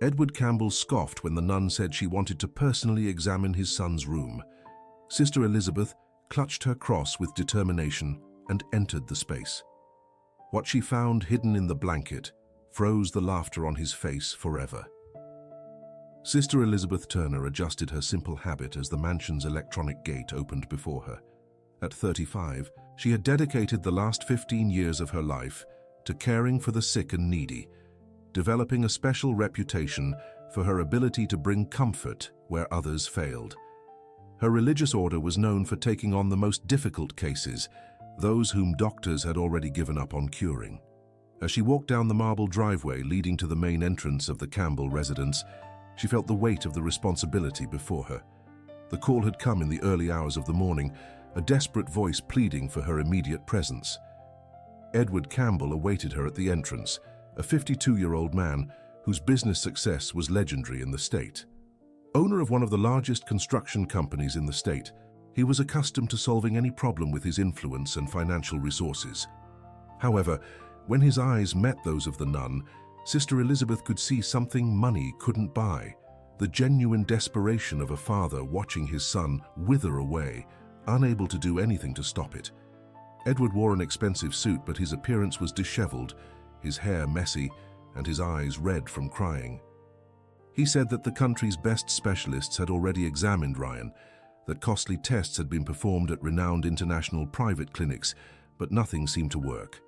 Edward Campbell scoffed when the nun said she wanted to personally examine his son's room. Sister Elizabeth clutched her cross with determination and entered the space. What she found hidden in the blanket froze the laughter on his face forever. Sister Elizabeth Turner adjusted her simple habit as the mansion's electronic gate opened before her. At 35, she had dedicated the last 15 years of her life to caring for the sick and needy, developing a special reputation for her ability to bring comfort where others failed. Her religious order was known for taking on the most difficult cases, those whom doctors had already given up on curing. As she walked down the marble driveway leading to the main entrance of the Campbell residence, she felt the weight of the responsibility before her. The call had come in the early hours of the morning, a desperate voice pleading for her immediate presence. Edward Campbell awaited her at the entrance, a 52-year-old man whose business success was legendary in the state. Owner of one of the largest construction companies in the state, he was accustomed to solving any problem with his influence and financial resources. However, when his eyes met those of the nun, Sister Elizabeth could see something money couldn't buy, the genuine desperation of a father watching his son wither away, unable to do anything to stop it. Edward wore an expensive suit, but his appearance was disheveled, his hair messy, and his eyes red from crying. He said that the country's best specialists had already examined Ryan, that costly tests had been performed at renowned international private clinics, but nothing seemed to work.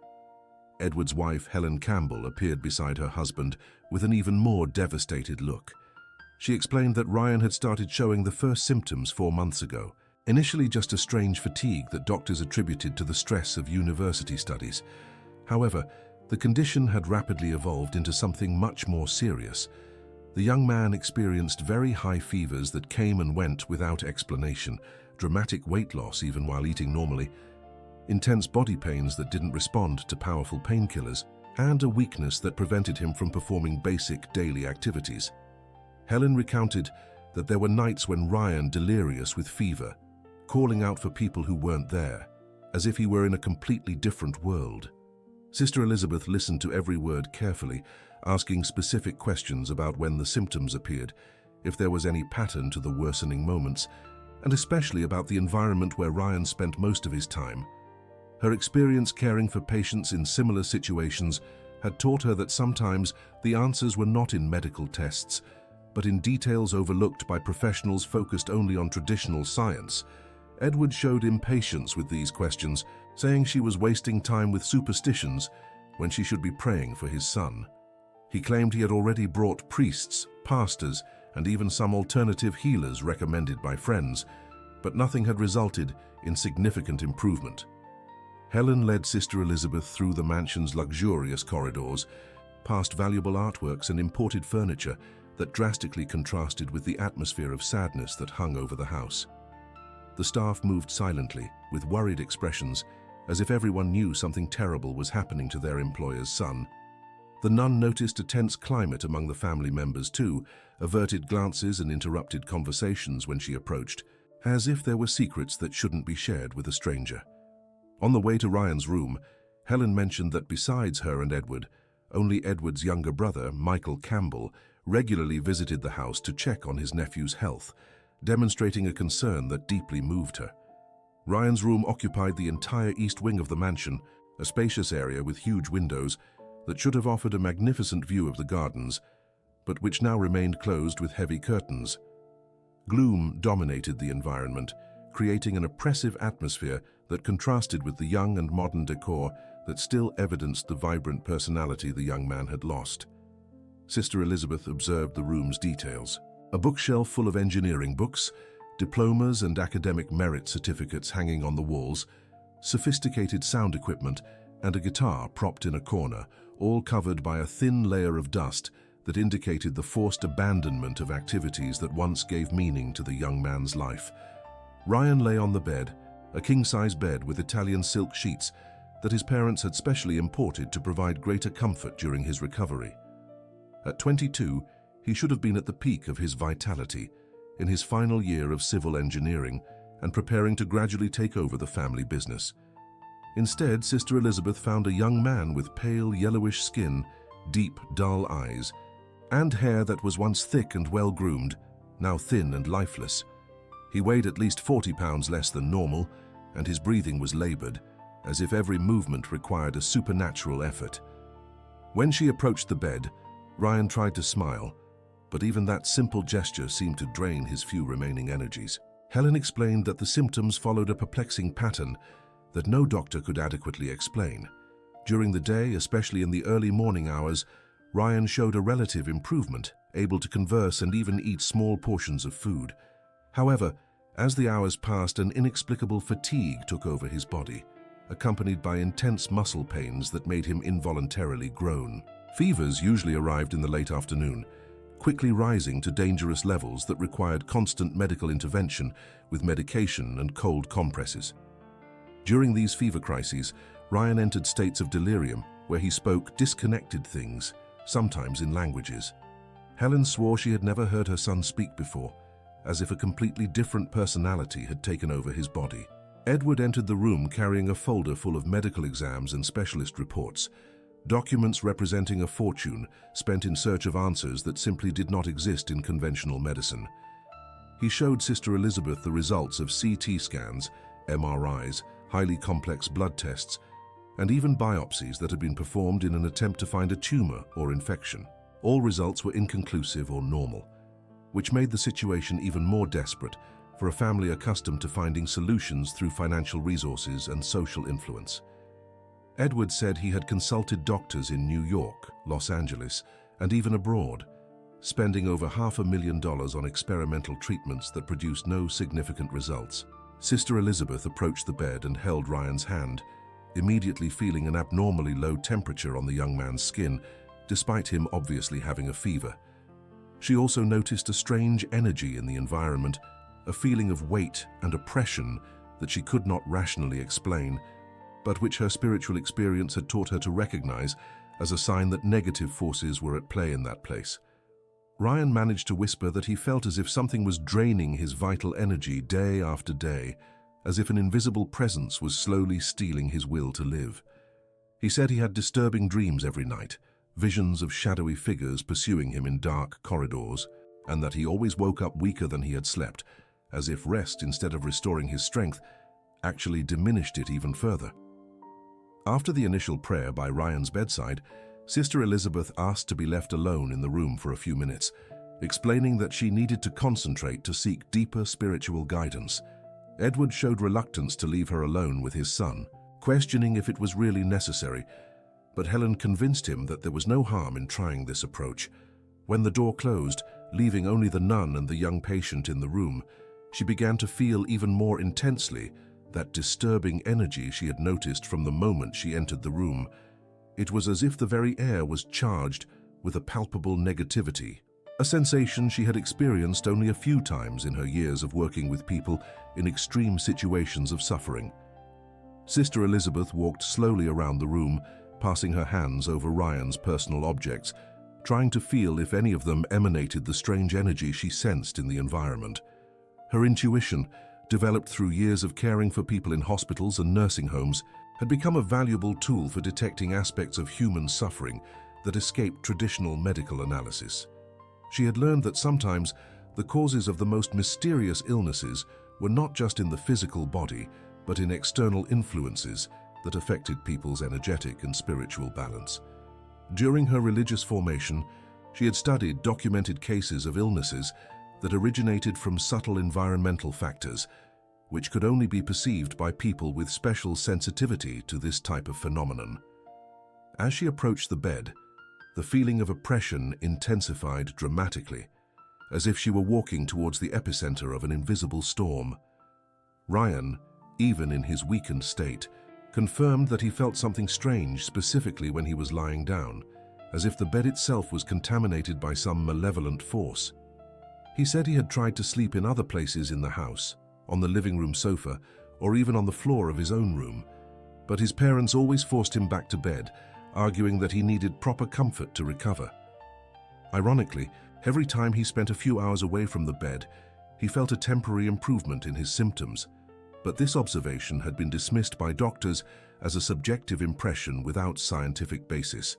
Edward's wife, Helen Campbell, appeared beside her husband with an even more devastated look. She explained that Ryan had started showing the first symptoms 4 months ago, initially just a strange fatigue that doctors attributed to the stress of university studies. However, the condition had rapidly evolved into something much more serious. The young man experienced very high fevers that came and went without explanation, dramatic weight loss even while eating normally, intense body pains that didn't respond to powerful painkillers, and a weakness that prevented him from performing basic daily activities. Helen recounted that there were nights when Ryan, delirious with fever, calling out for people who weren't there, as if he were in a completely different world. Sister Elizabeth listened to every word carefully, asking specific questions about when the symptoms appeared, if there was any pattern to the worsening moments, and especially about the environment where Ryan spent most of his time. Her experience caring for patients in similar situations had taught her that sometimes the answers were not in medical tests, but in details overlooked by professionals focused only on traditional science. Edward showed impatience with these questions, saying she was wasting time with superstitions when she should be praying for his son. He claimed he had already brought priests, pastors, and even some alternative healers recommended by friends, but nothing had resulted in significant improvement. Helen led Sister Elizabeth through the mansion's luxurious corridors, past valuable artworks and imported furniture that drastically contrasted with the atmosphere of sadness that hung over the house. The staff moved silently, with worried expressions, as if everyone knew something terrible was happening to their employer's son. The nun noticed a tense climate among the family members too, averted glances and interrupted conversations when she approached, as if there were secrets that shouldn't be shared with a stranger. On the way to Ryan's room, Helen mentioned that besides her and Edward, only Edward's younger brother, Michael Campbell, regularly visited the house to check on his nephew's health, demonstrating a concern that deeply moved her. Ryan's room occupied the entire east wing of the mansion, a spacious area with huge windows that should have offered a magnificent view of the gardens, but which now remained closed with heavy curtains. Gloom dominated the environment, creating an oppressive atmosphere that contrasted with the young and modern decor that still evidenced the vibrant personality the young man had lost. Sister Elizabeth observed the room's details. A bookshelf full of engineering books, diplomas and academic merit certificates hanging on the walls, sophisticated sound equipment, and a guitar propped in a corner, all covered by a thin layer of dust that indicated the forced abandonment of activities that once gave meaning to the young man's life. Ryan lay on the bed, a king-size bed with Italian silk sheets that his parents had specially imported to provide greater comfort during his recovery. At 22, he should have been at the peak of his vitality, in his final year of civil engineering and preparing to gradually take over the family business. Instead, Sister Elizabeth found a young man with pale, yellowish skin, deep, dull eyes, and hair that was once thick and well-groomed, now thin and lifeless. He weighed at least 40 pounds less than normal, and his breathing was labored, as if every movement required a supernatural effort. When she approached the bed, Ryan tried to smile, but even that simple gesture seemed to drain his few remaining energies. Helen explained that the symptoms followed a perplexing pattern that no doctor could adequately explain. During the day, especially in the early morning hours, Ryan showed a relative improvement, able to converse and even eat small portions of food. However, as the hours passed, an inexplicable fatigue took over his body, accompanied by intense muscle pains that made him involuntarily groan. Fevers usually arrived in the late afternoon, quickly rising to dangerous levels that required constant medical intervention with medication and cold compresses. During these fever crises, Ryan entered states of delirium where he spoke disconnected things, sometimes in languages. Helen swore she had never heard her son speak before, as if a completely different personality had taken over his body. Edward entered the room carrying a folder full of medical exams and specialist reports, documents representing a fortune spent in search of answers that simply did not exist in conventional medicine. He showed Sister Elizabeth the results of CT scans, MRIs, highly complex blood tests, and even biopsies that had been performed in an attempt to find a tumor or infection. All results were inconclusive or normal, which made the situation even more desperate for a family accustomed to finding solutions through financial resources and social influence. Edward said he had consulted doctors in New York, Los Angeles, and even abroad, spending over $500,000 on experimental treatments that produced no significant results. Sister Elizabeth approached the bed and held Ryan's hand, immediately feeling an abnormally low temperature on the young man's skin, despite him obviously having a fever. She also noticed a strange energy in the environment, a feeling of weight and oppression that she could not rationally explain, but which her spiritual experience had taught her to recognize as a sign that negative forces were at play in that place. Ryan managed to whisper that he felt as if something was draining his vital energy day after day, as if an invisible presence was slowly stealing his will to live. He said he had disturbing dreams every night, visions of shadowy figures pursuing him in dark corridors, and that he always woke up weaker than he had slept, as if rest, instead of restoring his strength, actually diminished it even further. After the initial prayer by Ryan's bedside, Sister Elizabeth asked to be left alone in the room for a few minutes, explaining that she needed to concentrate to seek deeper spiritual guidance. Edward showed reluctance to leave her alone with his son, questioning if it was really necessary, but Helen convinced him that there was no harm in trying this approach. When the door closed, leaving only the nun and the young patient in the room, she began to feel even more intensely that disturbing energy she had noticed from the moment she entered the room. It was as if the very air was charged with a palpable negativity, a sensation she had experienced only a few times in her years of working with people in extreme situations of suffering. Sister Elizabeth walked slowly around the room, passing her hands over Ryan's personal objects, trying to feel if any of them emanated the strange energy she sensed in the environment. Her intuition, developed through years of caring for people in hospitals and nursing homes, had become a valuable tool for detecting aspects of human suffering that escaped traditional medical analysis. She had learned that sometimes the causes of the most mysterious illnesses were not just in the physical body, but in external influences that affected people's energetic and spiritual balance. During her religious formation, she had studied documented cases of illnesses that originated from subtle environmental factors, which could only be perceived by people with special sensitivity to this type of phenomenon. As she approached the bed, the feeling of oppression intensified dramatically, as if she were walking towards the epicenter of an invisible storm. Ryan, even in his weakened state, confirmed that he felt something strange specifically when he was lying down, as if the bed itself was contaminated by some malevolent force. He said he had tried to sleep in other places in the house, on the living room sofa, or even on the floor of his own room, but his parents always forced him back to bed, arguing that he needed proper comfort to recover. Ironically, every time he spent a few hours away from the bed, he felt a temporary improvement in his symptoms, but this observation had been dismissed by doctors as a subjective impression without scientific basis.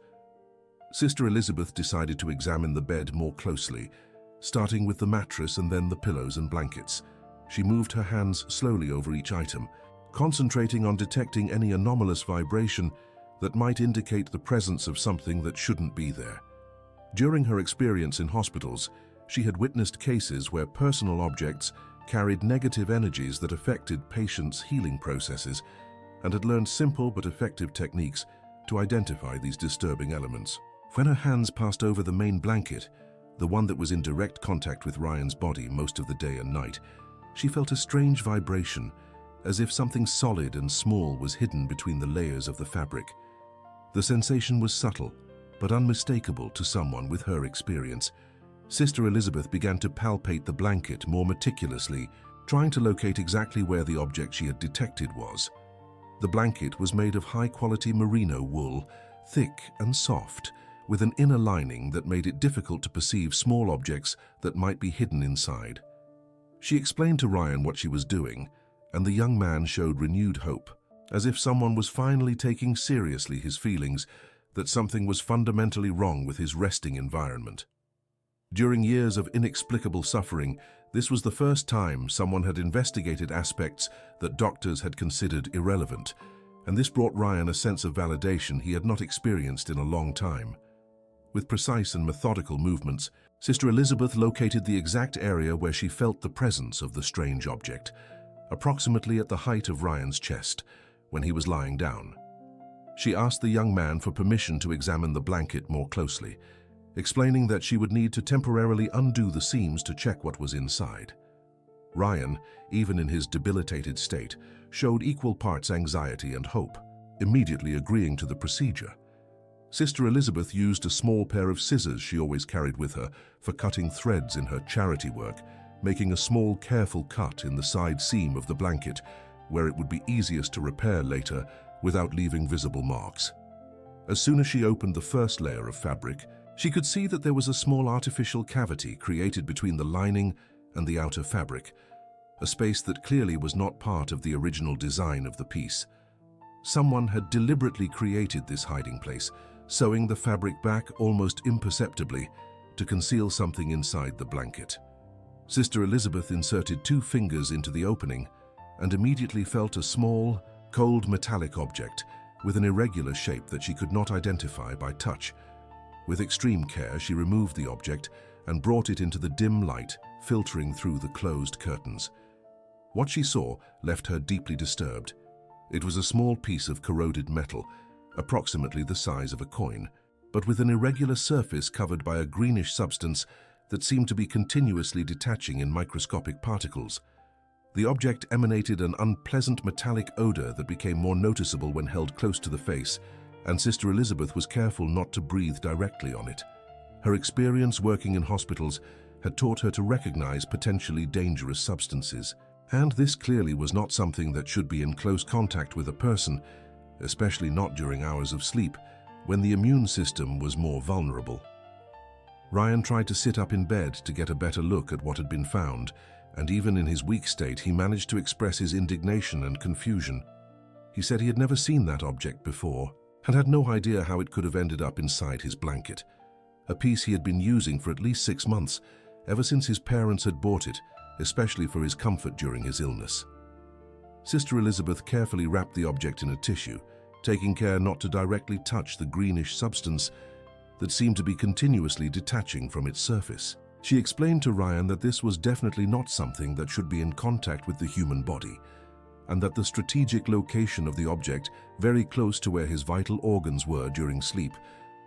Sister Elizabeth decided to examine the bed more closely, starting with the mattress and then the pillows and blankets. She moved her hands slowly over each item, concentrating on detecting any anomalous vibration that might indicate the presence of something that shouldn't be there. During her experience in hospitals, she had witnessed cases where personal objects carried negative energies that affected patients' healing processes and had learned simple but effective techniques to identify these disturbing elements. When her hands passed over the main blanket, the one that was in direct contact with Ryan's body most of the day and night, she felt a strange vibration, as if something solid and small was hidden between the layers of the fabric. The sensation was subtle, but unmistakable to someone with her experience. Sister Elizabeth began to palpate the blanket more meticulously, trying to locate exactly where the object she had detected was. The blanket was made of high-quality merino wool, thick and soft, with an inner lining that made it difficult to perceive small objects that might be hidden inside. She explained to Ryan what she was doing, and the young man showed renewed hope, as if someone was finally taking seriously his feelings that something was fundamentally wrong with his resting environment. During years of inexplicable suffering, this was the first time someone had investigated aspects that doctors had considered irrelevant, and this brought Ryan a sense of validation he had not experienced in a long time. With precise and methodical movements, Sister Elizabeth located the exact area where she felt the presence of the strange object, approximately at the height of Ryan's chest, when he was lying down. She asked the young man for permission to examine the blanket more closely, explaining that she would need to temporarily undo the seams to check what was inside. Ryan, even in his debilitated state, showed equal parts anxiety and hope, immediately agreeing to the procedure. Sister Elizabeth used a small pair of scissors she always carried with her for cutting threads in her charity work, making a small, careful cut in the side seam of the blanket, where it would be easiest to repair later without leaving visible marks. As soon as she opened the first layer of fabric, she could see that there was a small artificial cavity created between the lining and the outer fabric, a space that clearly was not part of the original design of the piece. Someone had deliberately created this hiding place, sewing the fabric back almost imperceptibly to conceal something inside the blanket. Sister Elizabeth inserted 2 fingers into the opening and immediately felt a small, cold metallic object with an irregular shape that she could not identify by touch. With extreme care, she removed the object and brought it into the dim light filtering through the closed curtains. What she saw left her deeply disturbed. It was a small piece of corroded metal, approximately the size of a coin, but with an irregular surface covered by a greenish substance that seemed to be continuously detaching in microscopic particles. The object emanated an unpleasant metallic odor that became more noticeable when held close to the face, and Sister Elizabeth was careful not to breathe directly on it. Her experience working in hospitals had taught her to recognize potentially dangerous substances, and this clearly was not something that should be in close contact with a person, especially not during hours of sleep, when the immune system was more vulnerable. Ryan tried to sit up in bed to get a better look at what had been found, and even in his weak state he managed to express his indignation and confusion. He said he had never seen that object before, and had no idea how it could have ended up inside his blanket, a piece he had been using for at least 6 months, ever since his parents had bought it, especially for his comfort during his illness. Sister Elizabeth carefully wrapped the object in a tissue, taking care not to directly touch the greenish substance that seemed to be continuously detaching from its surface. She explained to Ryan that this was definitely not something that should be in contact with the human body, and that the strategic location of the object, very close to where his vital organs were during sleep,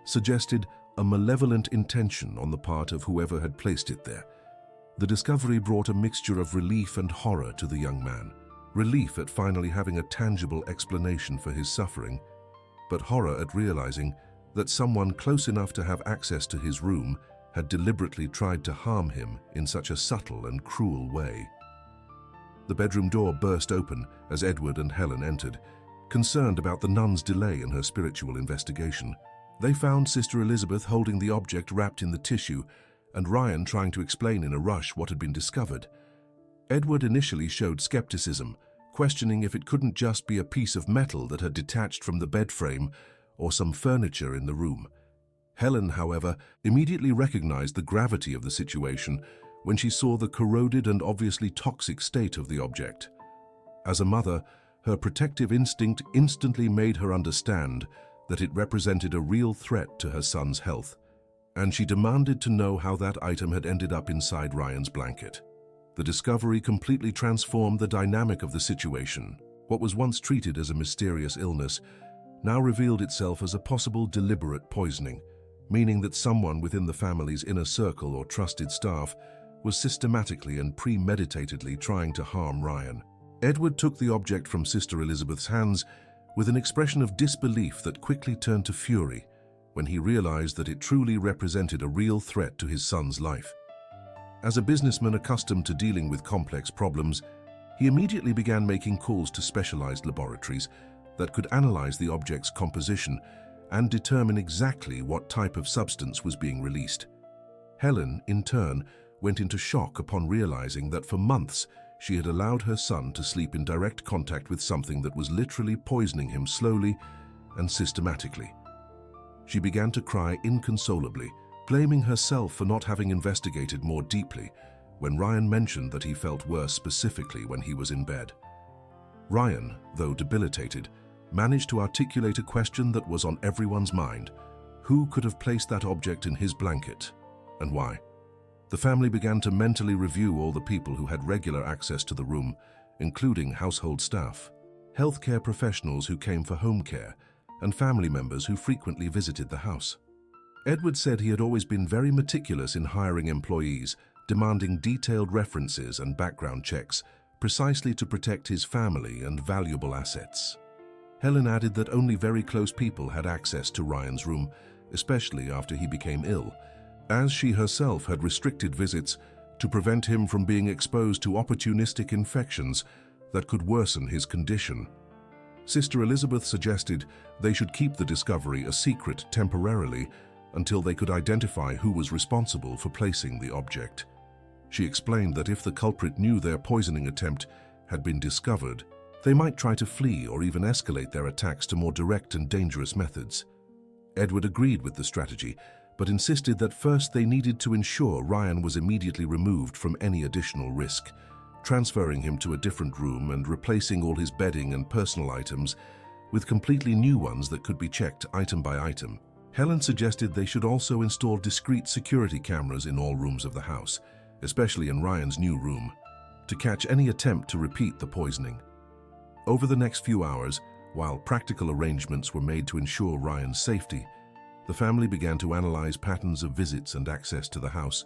suggested a malevolent intention on the part of whoever had placed it there. The discovery brought a mixture of relief and horror to the young man. Relief at finally having a tangible explanation for his suffering, but horror at realizing that someone close enough to have access to his room had deliberately tried to harm him in such a subtle and cruel way. The bedroom door burst open as Edward and Helen entered, concerned about the nun's delay in her spiritual investigation. They found Sister Elizabeth holding the object wrapped in the tissue, and Ryan trying to explain in a rush what had been discovered. Edward initially showed skepticism, questioning if it couldn't just be a piece of metal that had detached from the bed frame or some furniture in the room. Helen, however, immediately recognized the gravity of the situation when she saw the corroded and obviously toxic state of the object. As a mother, her protective instinct instantly made her understand that it represented a real threat to her son's health, and she demanded to know how that item had ended up inside Ryan's blanket. The discovery completely transformed the dynamic of the situation. What was once treated as a mysterious illness now revealed itself as a possible deliberate poisoning, meaning that someone within the family's inner circle or trusted staff was systematically and premeditatedly trying to harm Ryan. Edward took the object from Sister Elizabeth's hands with an expression of disbelief that quickly turned to fury when he realized that it truly represented a real threat to his son's life. As a businessman accustomed to dealing with complex problems, he immediately began making calls to specialized laboratories that could analyze the object's composition and determine exactly what type of substance was being released. Helen, in turn, went into shock upon realizing that for months she had allowed her son to sleep in direct contact with something that was literally poisoning him slowly and systematically. She began to cry inconsolably, blaming herself for not having investigated more deeply when Ryan mentioned that he felt worse specifically when he was in bed. Ryan, though debilitated, managed to articulate a question that was on everyone's mind. Who could have placed that object in his blanket, and why? The family began to mentally review all the people who had regular access to the room, including household staff, healthcare professionals who came for home care, and family members who frequently visited the house. Edward said he had always been very meticulous in hiring employees, demanding detailed references and background checks, precisely to protect his family and valuable assets. Helen added that only very close people had access to Ryan's room, especially after he became ill, as she herself had restricted visits to prevent him from being exposed to opportunistic infections that could worsen his condition. Sister Elizabeth suggested they should keep the discovery a secret temporarily until they could identify who was responsible for placing the object. She explained that if the culprit knew their poisoning attempt had been discovered, they might try to flee or even escalate their attacks to more direct and dangerous methods. Edward agreed with the strategy, but insisted that first they needed to ensure Ryan was immediately removed from any additional risk, transferring him to a different room and replacing all his bedding and personal items with completely new ones that could be checked item by item. Helen suggested they should also install discreet security cameras in all rooms of the house, especially in Ryan's new room, to catch any attempt to repeat the poisoning. Over the next few hours, while practical arrangements were made to ensure Ryan's safety, the family began to analyze patterns of visits and access to the house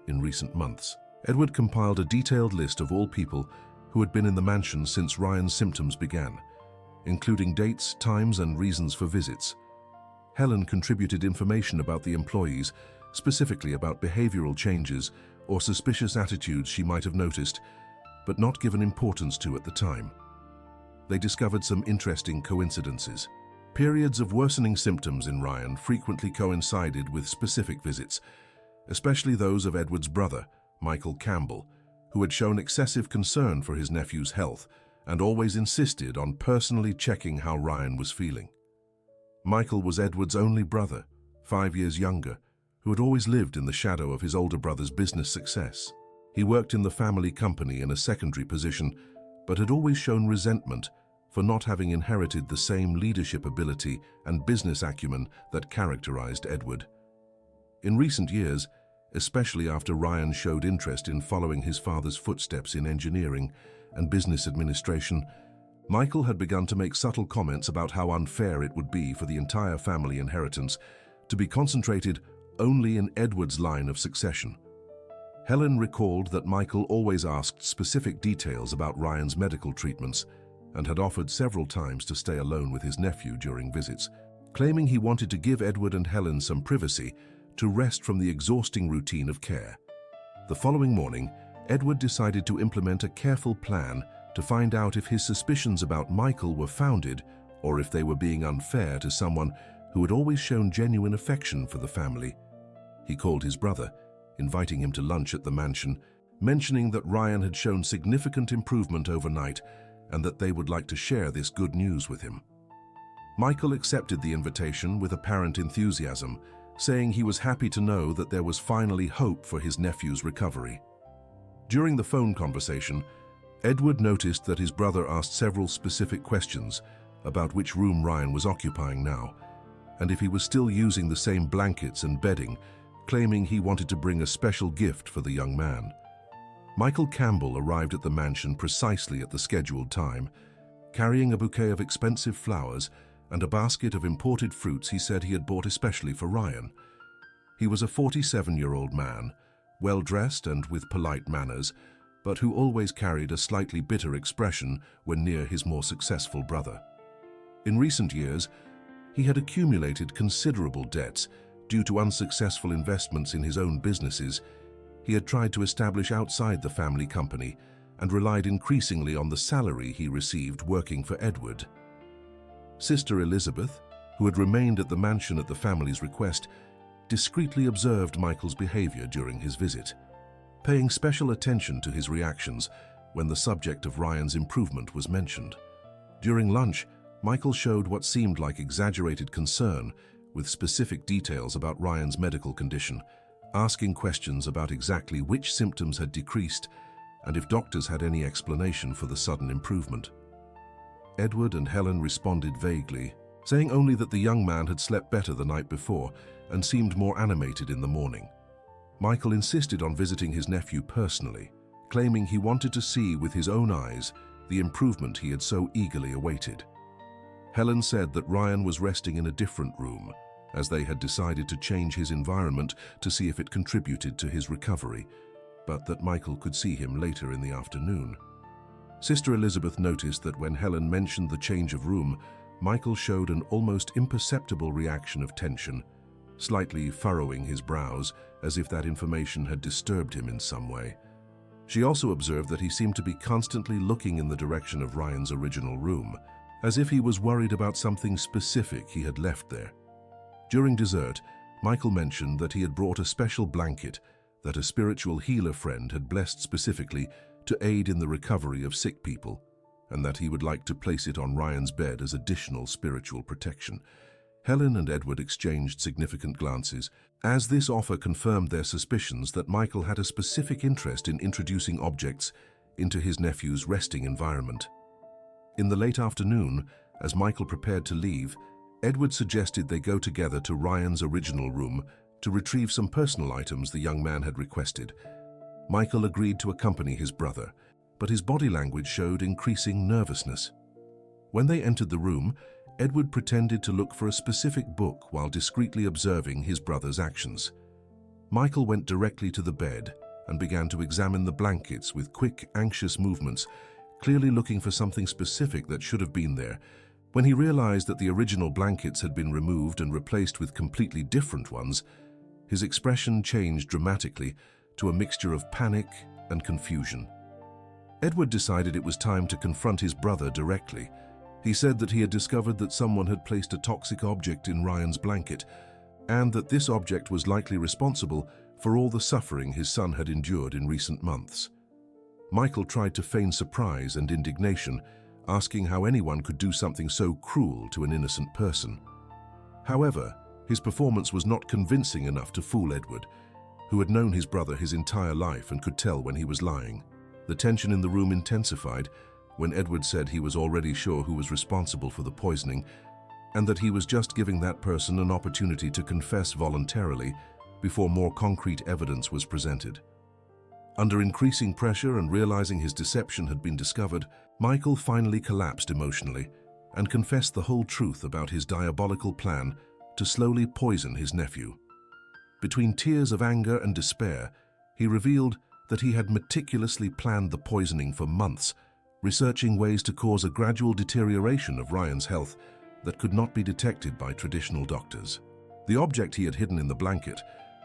in recent months. Edward compiled a detailed list of all people who had been in the mansion since Ryan's symptoms began, including dates, times, and reasons for visits. Helen contributed information about the employees, specifically about behavioral changes or suspicious attitudes she might have noticed, but not given importance to at the time. They discovered some interesting coincidences. Periods of worsening symptoms in Ryan frequently coincided with specific visits, especially those of Edward's brother, Michael Campbell, who had shown excessive concern for his nephew's health and always insisted on personally checking how Ryan was feeling. Michael was Edward's only brother, 5 years younger, who had always lived in the shadow of his older brother's business success. He worked in the family company in a secondary position, but had always shown resentment for not having inherited the same leadership ability and business acumen that characterized Edward. In recent years, especially after Ryan showed interest in following his father's footsteps in engineering and business administration, Michael had begun to make subtle comments about how unfair it would be for the entire family inheritance to be concentrated only in Edward's line of succession. Helen recalled that Michael always asked specific details about Ryan's medical treatments and had offered several times to stay alone with his nephew during visits, claiming he wanted to give Edward and Helen some privacy to rest from the exhausting routine of care. The following morning, Edward decided to implement a careful plan to find out if his suspicions about Michael were founded or if they were being unfair to someone who had always shown genuine affection for the family. He called his brother, inviting him to lunch at the mansion, mentioning that Ryan had shown significant improvement overnight and that they would like to share this good news with him. Michael accepted the invitation with apparent enthusiasm saying he was happy to know that there was finally hope for his nephew's recovery. During the phone conversation, Edward noticed that his brother asked several specific questions about which room Ryan was occupying now, and if he was still using the same blankets and bedding, claiming he wanted to bring a special gift for the young man. Michael Campbell arrived at the mansion precisely at the scheduled time, carrying a bouquet of expensive flowers and a basket of imported fruits he said he had bought especially for Ryan. He was a 47-year-old man, well-dressed and with polite manners, but who always carried a slightly bitter expression when near his more successful brother. In recent years, he had accumulated considerable debts due to unsuccessful investments in his own businesses. He had tried to establish outside the family company and relied increasingly on the salary he received working for Edward. Sister Elizabeth, who had remained at the mansion at the family's request, discreetly observed Michael's behavior during his visit, paying special attention to his reactions when the subject of Ryan's improvement was mentioned. During lunch, Michael showed what seemed like exaggerated concern with specific details about Ryan's medical condition, asking questions about exactly which symptoms had decreased and if doctors had any explanation for the sudden improvement. Edward and Helen responded vaguely, saying only that the young man had slept better the night before and seemed more animated in the morning. Michael insisted on visiting his nephew personally, claiming he wanted to see with his own eyes the improvement he had so eagerly awaited. Helen said that Ryan was resting in a different room, as they had decided to change his environment to see if it contributed to his recovery, but that Michael could see him later in the afternoon. Sister Elizabeth noticed that when Helen mentioned the change of room, Michael showed an almost imperceptible reaction of tension, slightly furrowing his brows as if that information had disturbed him in some way. She also observed that he seemed to be constantly looking in the direction of Ryan's original room, as if he was worried about something specific he had left there. During dessert, Michael mentioned that he had brought a special blanket that a spiritual healer friend had blessed specifically to aid in the recovery of sick people, and that he would like to place it on Ryan's bed as additional spiritual protection. Helen and Edward exchanged significant glances, as this offer confirmed their suspicions that Michael had a specific interest in introducing objects into his nephew's resting environment. In the late afternoon, as Michael prepared to leave, Edward suggested they go together to Ryan's original room to retrieve some personal items the young man had requested. Michael agreed to accompany his brother, but his body language showed increasing nervousness. When they entered the room, Edward pretended to look for a specific book while discreetly observing his brother's actions. Michael went directly to the bed and began to examine the blankets with quick, anxious movements, clearly looking for something specific that should have been there. When he realized that the original blankets had been removed and replaced with completely different ones, his expression changed dramatically to a mixture of panic and confusion. Edward decided it was time to confront his brother directly. He said that he had discovered that someone had placed a toxic object in Ryan's blanket, and that this object was likely responsible for all the suffering his son had endured in recent months. Michael tried to feign surprise and indignation, asking how anyone could do something so cruel to an innocent person. However, his performance was not convincing enough to fool Edward, who had known his brother his entire life and could tell when he was lying. The tension in the room intensified when Edward said he was already sure who was responsible for the poisoning, and that he was just giving that person an opportunity to confess voluntarily before more concrete evidence was presented. Under increasing pressure and realizing his deception had been discovered, Michael finally collapsed emotionally and confessed the whole truth about his diabolical plan to slowly poison his nephew. Between tears of anger and despair, he revealed that he had meticulously planned the poisoning for months, researching ways to cause a gradual deterioration of Ryan's health that could not be detected by traditional doctors. The object he had hidden in the blanket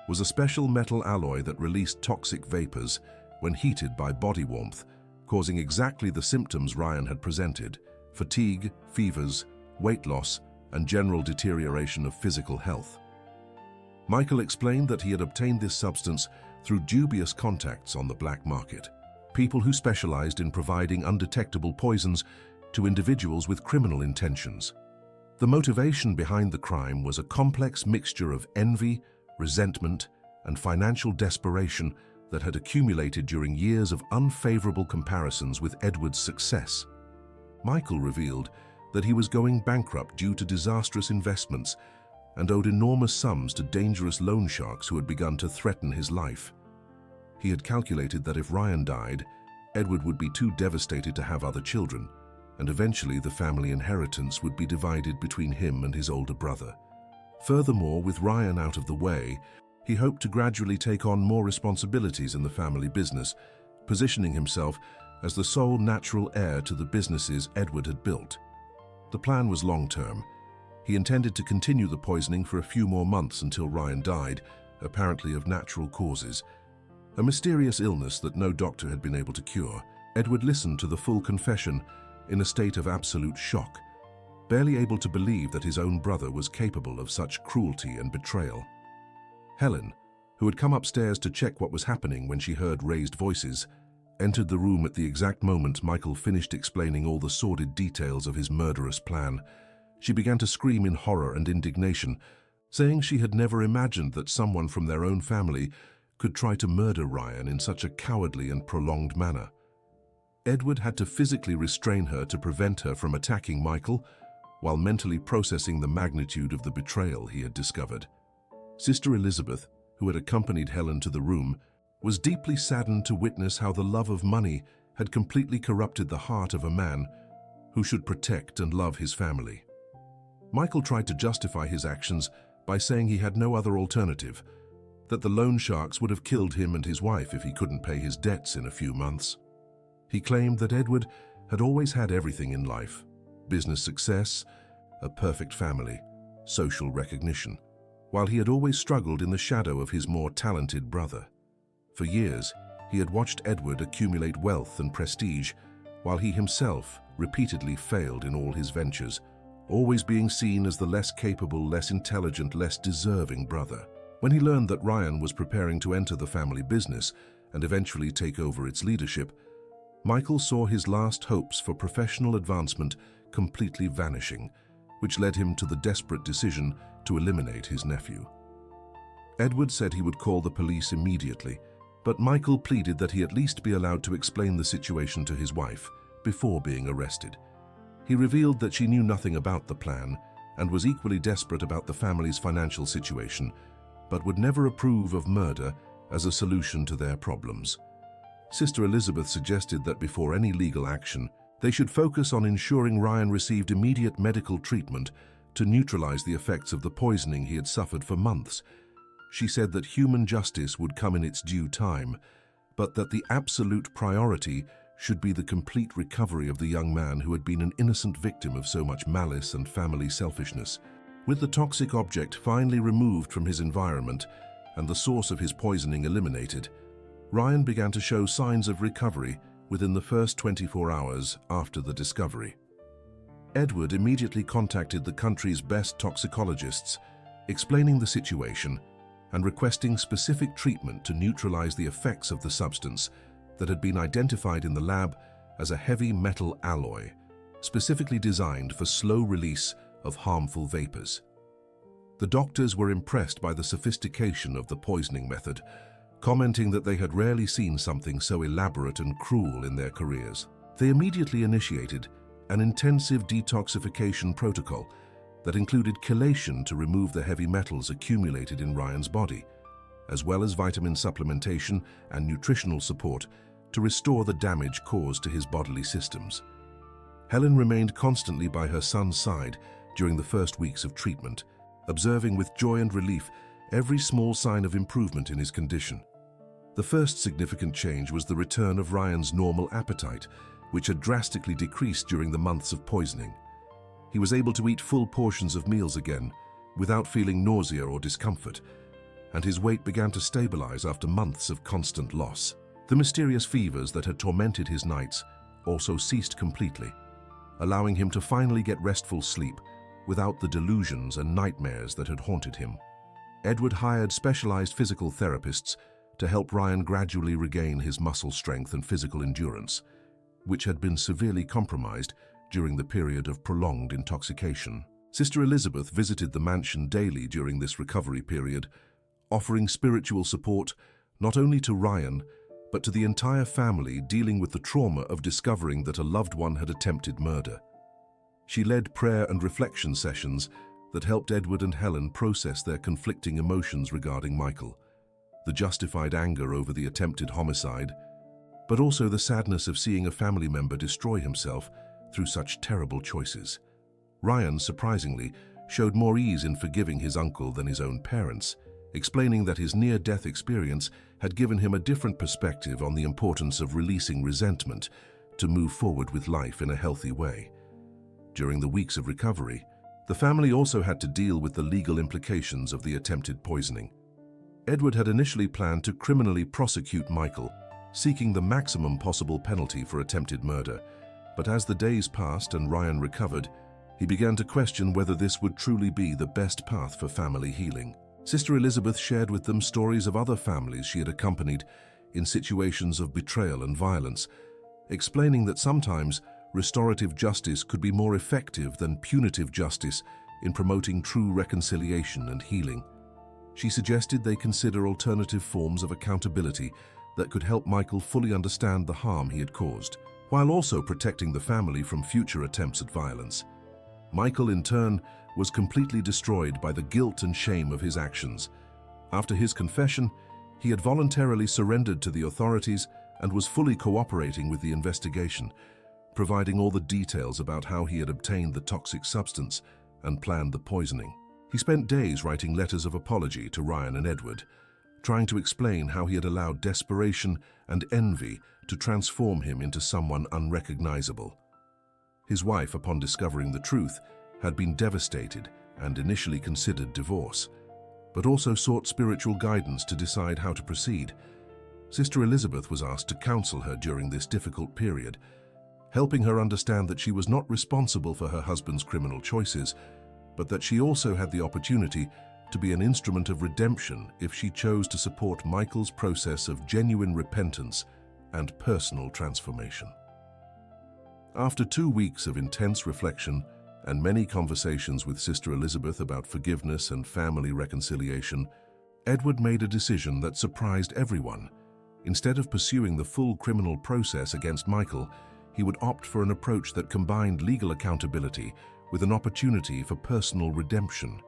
was a special metal alloy that released toxic vapors when heated by body warmth, causing exactly the symptoms Ryan had presented: fatigue, fevers, weight loss, and general deterioration of physical health. Michael explained that he had obtained this substance through dubious contacts on the black market, people who specialized in providing undetectable poisons to individuals with criminal intentions. The motivation behind the crime was a complex mixture of envy, resentment, and financial desperation that had accumulated during years of unfavorable comparisons with Edward's success. Michael revealed that he was going bankrupt due to disastrous investments and owed enormous sums to dangerous loan sharks who had begun to threaten his life. He had calculated that if Ryan died, Edward would be too devastated to have other children, and eventually the family inheritance would be divided between him and his older brother. Furthermore, with Ryan out of the way, he hoped to gradually take on more responsibilities in the family business, positioning himself as the sole natural heir to the businesses Edward had built. The plan was long-term. He intended to continue the poisoning for a few more months until Ryan died, apparently of natural causes. A mysterious illness that no doctor had been able to cure. Edward listened to the full confession in a state of absolute shock, barely able to believe that his own brother was capable of such cruelty and betrayal. Helen, who had come upstairs to check what was happening when she heard raised voices, entered the room at the exact moment Michael finished explaining all the sordid details of his murderous plan. She began to scream in horror and indignation, saying she had never imagined that someone from their own family could try to murder Ryan in such a cowardly and prolonged manner. Edward had to physically restrain her to prevent her from attacking Michael, while mentally processing the magnitude of the betrayal he had discovered. Sister Elizabeth, who had accompanied Helen to the room, was deeply saddened to witness how the love of money had completely corrupted the heart of a man who should protect and love his family. Michael tried to justify his actions by saying he had no other alternative, that the loan sharks would have killed him and his wife if he couldn't pay his debts in a few months. He claimed that Edward had always had everything in life: business success, a perfect family, social recognition, while he had always struggled in the shadow of his more talented brother. For years, he had watched Edward accumulate wealth and prestige, while he himself repeatedly failed in all his ventures, always being seen as the less capable, less intelligent, less deserving brother. When he learned that Ryan was preparing to enter the family business and eventually take over its leadership, Michael saw his last hopes for professional advancement completely vanishing, which led him to the desperate decision to eliminate his nephew. Edward said he would call the police immediately, but Michael pleaded that he at least be allowed to explain the situation to his wife before being arrested. He revealed that she knew nothing about the plan and was equally desperate about the family's financial situation, but would never approve of murder as a solution to their problems. Sister Elizabeth suggested that before any legal action, they should focus on ensuring Ryan received immediate medical treatment to neutralize the effects of the poisoning he had suffered for months. She said that human justice would come in its due time, but that the absolute priority should be the complete recovery of the young man who had been an innocent victim of so much malice and family selfishness. With the toxic object finally removed from his environment and the source of his poisoning eliminated, Ryan began to show signs of recovery within the first 24 hours after the discovery. Edward immediately contacted the country's best toxicologists, explaining the situation and requesting specific treatment to neutralize the effects of the substance that had been identified in the lab as a heavy metal alloy, specifically designed for slow release of harmful vapors. The doctors were impressed by the sophistication of the poisoning method, commenting that they had rarely seen something so elaborate and cruel in their careers. They immediately initiated an intensive detoxification protocol that included chelation to remove the heavy metals accumulated in Ryan's body, as well as vitamin supplementation and nutritional support to restore the damage caused to his bodily systems. Helen remained constantly by her son's side during the first weeks of treatment, observing with joy and relief every small sign of improvement in his condition. The first significant change was the return of Ryan's normal appetite, which had drastically decreased during the months of poisoning. He was able to eat full portions of meals again, without feeling nausea or discomfort, and his weight began to stabilize after months of constant loss. The mysterious fevers that had tormented his nights also ceased completely, allowing him to finally get restful sleep without the delusions and nightmares that had haunted him. Edward hired specialized physical therapists to help Ryan gradually regain his muscle strength and physical endurance, which had been severely compromised during the period of prolonged intoxication. Sister Elizabeth visited the mansion daily during this recovery period, offering spiritual support not only to Ryan, but to the entire family dealing with the trauma of discovering that a loved one had attempted murder. She led prayer and reflection sessions that helped Edward and Helen process their conflicting emotions regarding Michael, the justified anger over the attempted homicide, but also the sadness of seeing a family member destroy himself through such terrible choices. Ryan, surprisingly, showed more ease in forgiving his uncle than his own parents, explaining that his near-death experience had given him a different perspective on the importance of releasing resentment to move forward with life in a healthy way. During the weeks of recovery, the family also had to deal with the legal implications of the attempted poisoning. Edward had initially planned to criminally prosecute Michael, seeking the maximum possible penalty for attempted murder, but as the days passed and Ryan recovered, he began to question whether this would truly be the best path for family healing. Sister Elizabeth shared with them stories of other families she had accompanied in situations of betrayal and violence, explaining that sometimes restorative justice could be more effective than punitive justice in promoting true reconciliation and healing. She suggested they consider alternative forms of accountability that could help Michael fully understand the harm he had caused, while also protecting the family from future attempts at violence. Michael, in turn, was completely destroyed by the guilt and shame of his actions. After his confession, he had voluntarily surrendered to the authorities and was fully cooperating with the investigation, providing all the details about how he had obtained the toxic substance and planned the poisoning. He spent days writing letters of apology to Ryan and Edward, trying to explain how he had allowed desperation and envy to transform him into someone unrecognizable. His wife, upon discovering the truth, had been devastated and initially considered divorce, but also sought spiritual guidance to decide how to proceed. Sister Elizabeth was asked to counsel her during this difficult period, helping her understand that she was not responsible for her husband's criminal choices, but that she also had the opportunity to be an instrument of redemption if she chose to support Michael's process of genuine repentance and personal transformation. After 2 weeks of intense reflection and many conversations with Sister Elizabeth about forgiveness and family reconciliation, Edward made a decision that surprised everyone. Instead of pursuing the full criminal process against Michael, he would opt for an approach that combined legal accountability with an opportunity for personal redemption.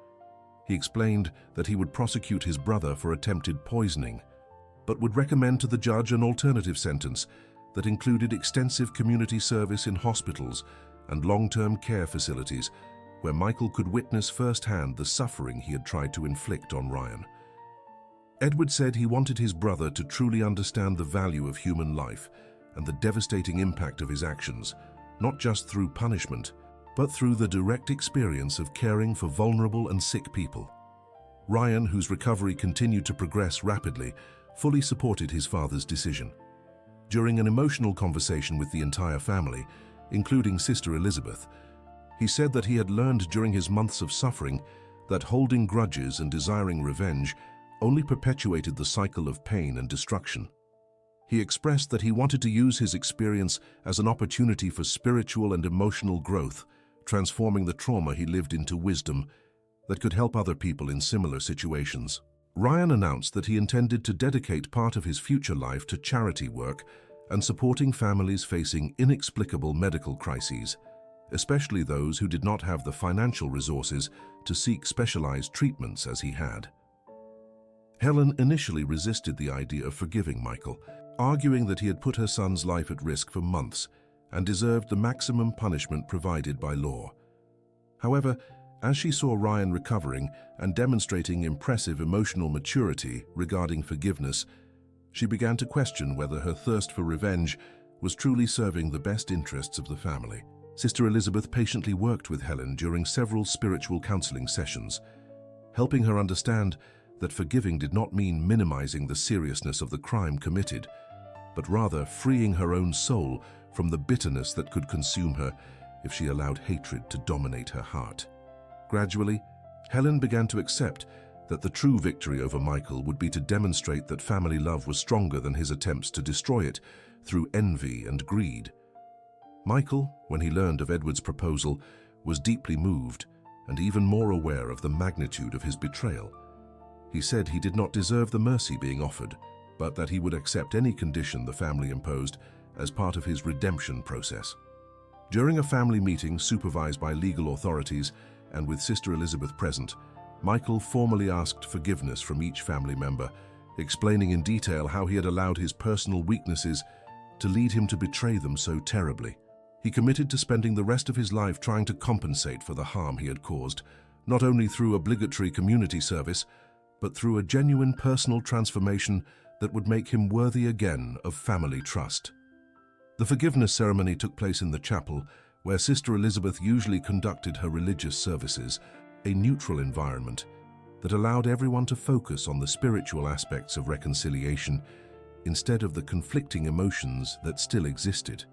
He explained that he would prosecute his brother for attempted poisoning, but would recommend to the judge an alternative sentence that included extensive community service in hospitals and long-term care facilities where Michael could witness firsthand the suffering he had tried to inflict on Ryan. Edward said he wanted his brother to truly understand the value of human life and the devastating impact of his actions, not just through punishment, but through the direct experience of caring for vulnerable and sick people. Ryan, whose recovery continued to progress rapidly, fully supported his father's decision. During an emotional conversation with the entire family, including Sister Elizabeth, he said that he had learned during his months of suffering that holding grudges and desiring revenge only perpetuated the cycle of pain and destruction. He expressed that he wanted to use his experience as an opportunity for spiritual and emotional growth, transforming the trauma he lived into wisdom that could help other people in similar situations. Ryan announced that he intended to dedicate part of his future life to charity work and supporting families facing inexplicable medical crises, especially those who did not have the financial resources to seek specialized treatments as he had. Helen initially resisted the idea of forgiving Michael, arguing that he had put her son's life at risk for months and deserved the maximum punishment provided by law. However, as she saw Ryan recovering and demonstrating impressive emotional maturity regarding forgiveness, she began to question whether her thirst for revenge was truly serving the best interests of the family. Sister Elizabeth patiently worked with Helen during several spiritual counseling sessions, helping her understand that forgiving did not mean minimizing the seriousness of the crime committed, but rather freeing her own soul from the bitterness that could consume her if she allowed hatred to dominate her heart. Gradually, Helen began to accept that the true victory over Michael would be to demonstrate that family love was stronger than his attempts to destroy it through envy and greed. Michael, when he learned of Edward's proposal, was deeply moved and even more aware of the magnitude of his betrayal. He said he did not deserve the mercy being offered, but that he would accept any condition the family imposed as part of his redemption process. During a family meeting supervised by legal authorities and with Sister Elizabeth present, Michael formally asked forgiveness from each family member, explaining in detail how he had allowed his personal weaknesses to lead him to betray them so terribly. He committed to spending the rest of his life trying to compensate for the harm he had caused, not only through obligatory community service, but through a genuine personal transformation that would make him worthy again of family trust. The forgiveness ceremony took place in the chapel, where Sister Elizabeth usually conducted her religious services, a neutral environment that allowed everyone to focus on the spiritual aspects of reconciliation instead of the conflicting emotions that still existed.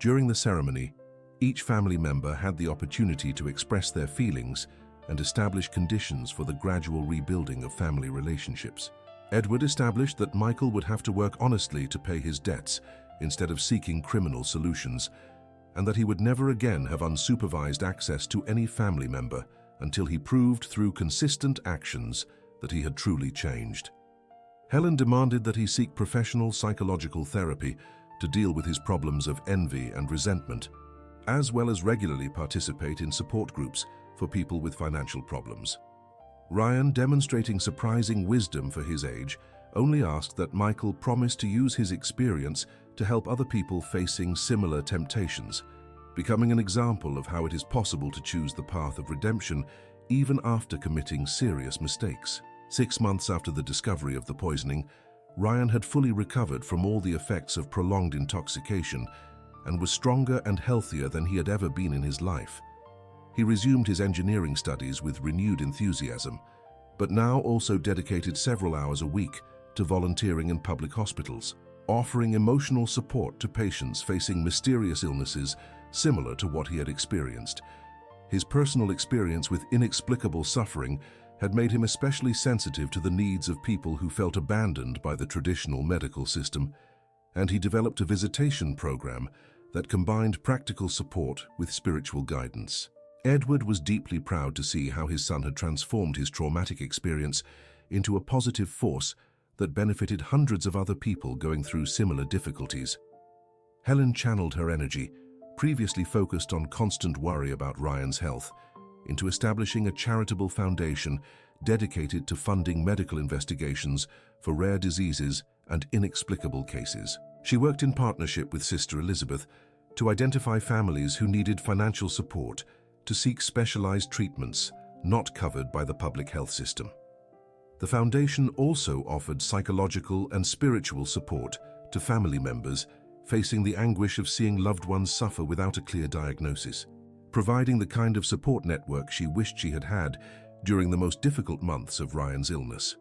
During the ceremony, each family member had the opportunity to express their feelings and establish conditions for the gradual rebuilding of family relationships. Edward established that Michael would have to work honestly to pay his debts instead of seeking criminal solutions, and that he would never again have unsupervised access to any family member until he proved through consistent actions that he had truly changed. Helen demanded that he seek professional psychological therapy to deal with his problems of envy and resentment, as well as regularly participate in support groups for people with financial problems. Ryan, demonstrating surprising wisdom for his age, only asked that Michael promise to use his experience to help other people facing similar temptations, becoming an example of how it is possible to choose the path of redemption even after committing serious mistakes. 6 months after the discovery of the poisoning, Ryan had fully recovered from all the effects of prolonged intoxication and was stronger and healthier than he had ever been in his life. He resumed his engineering studies with renewed enthusiasm, but now also dedicated several hours a week to volunteering in public hospitals, offering emotional support to patients facing mysterious illnesses similar to what he had experienced. His personal experience with inexplicable suffering had made him especially sensitive to the needs of people who felt abandoned by the traditional medical system, and he developed a visitation program that combined practical support with spiritual guidance. Edward was deeply proud to see how his son had transformed his traumatic experience into a positive force that benefited hundreds of other people going through similar difficulties. Helen channeled her energy, previously focused on constant worry about Ryan's health, into establishing a charitable foundation dedicated to funding medical investigations for rare diseases and inexplicable cases. She worked in partnership with Sister Elizabeth to identify families who needed financial support to seek specialized treatments not covered by the public health system. The foundation also offered psychological and spiritual support to family members facing the anguish of seeing loved ones suffer without a clear diagnosis, providing the kind of support network she wished she had had during the most difficult months of Ryan's illness.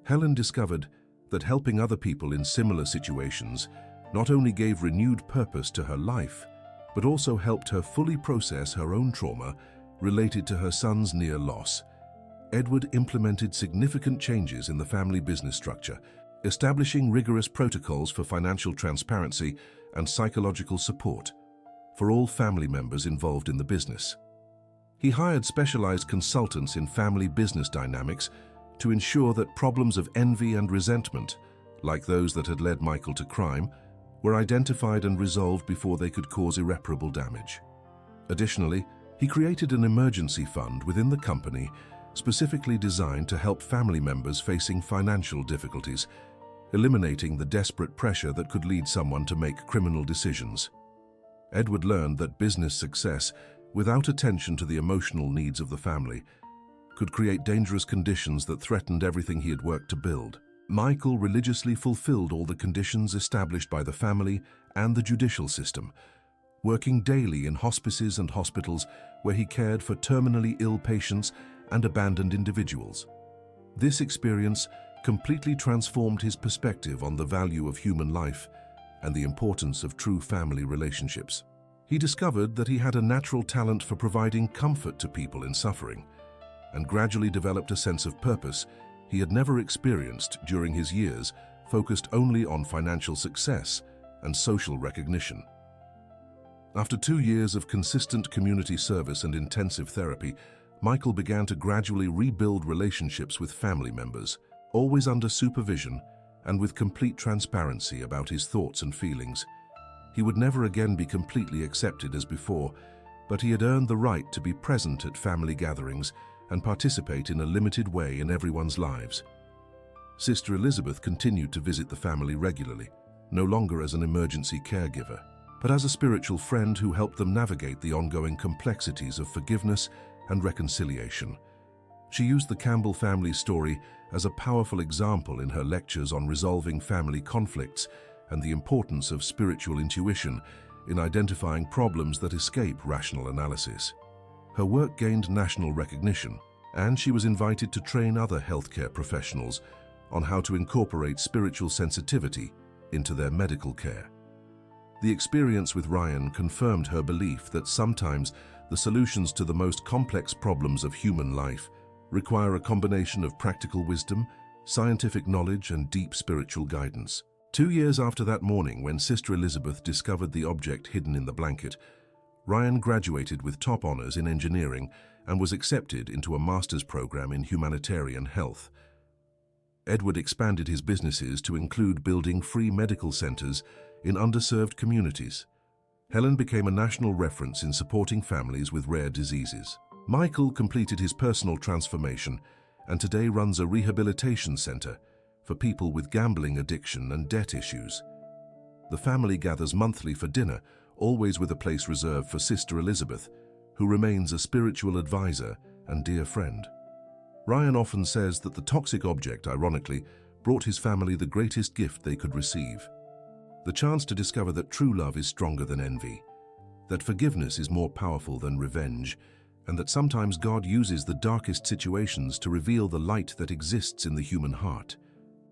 Helen discovered that helping other people in similar situations not only gave renewed purpose to her life, but also helped her fully process her own trauma related to her son's near loss. Edward implemented significant changes in the family business structure, establishing rigorous protocols for financial transparency and psychological support for all family members involved in the business. He hired specialized consultants in family business dynamics to ensure that problems of envy and resentment, like those that had led Michael to crime, were identified and resolved before they could cause irreparable damage. Additionally, he created an emergency fund within the company specifically designed to help family members facing financial difficulties, eliminating the desperate pressure that could lead someone to make criminal decisions. Edward learned that business success, without attention to the emotional needs of the family, could create dangerous conditions that threatened everything he had worked to build. Michael religiously fulfilled all the conditions established by the family and the judicial system, working daily in hospices and hospitals where he cared for terminally ill patients and abandoned individuals. This experience completely transformed his perspective on the value of human life and the importance of true family relationships. He discovered that he had a natural talent for providing comfort to people in suffering, and gradually developed a sense of purpose he had never experienced during his years focused only on financial success and social recognition. After 2 years of consistent community service and intensive therapy, Michael began to gradually rebuild relationships with family members, always under supervision and with complete transparency about his thoughts and feelings. He would never again be completely accepted as before, but he had earned the right to be present at family gatherings and participate in a limited way in everyone's lives. Sister Elizabeth continued to visit the family regularly, no longer as an emergency caregiver, but as a spiritual friend who helped them navigate the ongoing complexities of forgiveness and reconciliation. She used the Campbell family story as a powerful example in her lectures on resolving family conflicts and the importance of spiritual intuition in identifying problems that escape rational analysis. Her work gained national recognition, and she was invited to train other healthcare professionals on how to incorporate spiritual sensitivity into their medical care. The experience with Ryan confirmed her belief that sometimes the solutions to the most complex problems of human life require a combination of practical wisdom, scientific knowledge, and deep spiritual guidance. 2 years after that morning when Sister Elizabeth discovered the object hidden in the blanket, Ryan graduated with top honors in engineering and was accepted into a master's program in humanitarian health. Edward expanded his businesses to include building free medical centers in underserved communities. Helen became a national reference in supporting families with rare diseases. Michael completed his personal transformation and today runs a rehabilitation center for people with gambling addiction and debt issues. The family gathers monthly for dinner, always with a place reserved for Sister Elizabeth, who remains a spiritual advisor and dear friend. Ryan often says that the toxic object, ironically, brought his family the greatest gift they could receive: the chance to discover that true love is stronger than envy, that forgiveness is more powerful than revenge, and that sometimes God uses the darkest situations to reveal the light that exists in the human heart.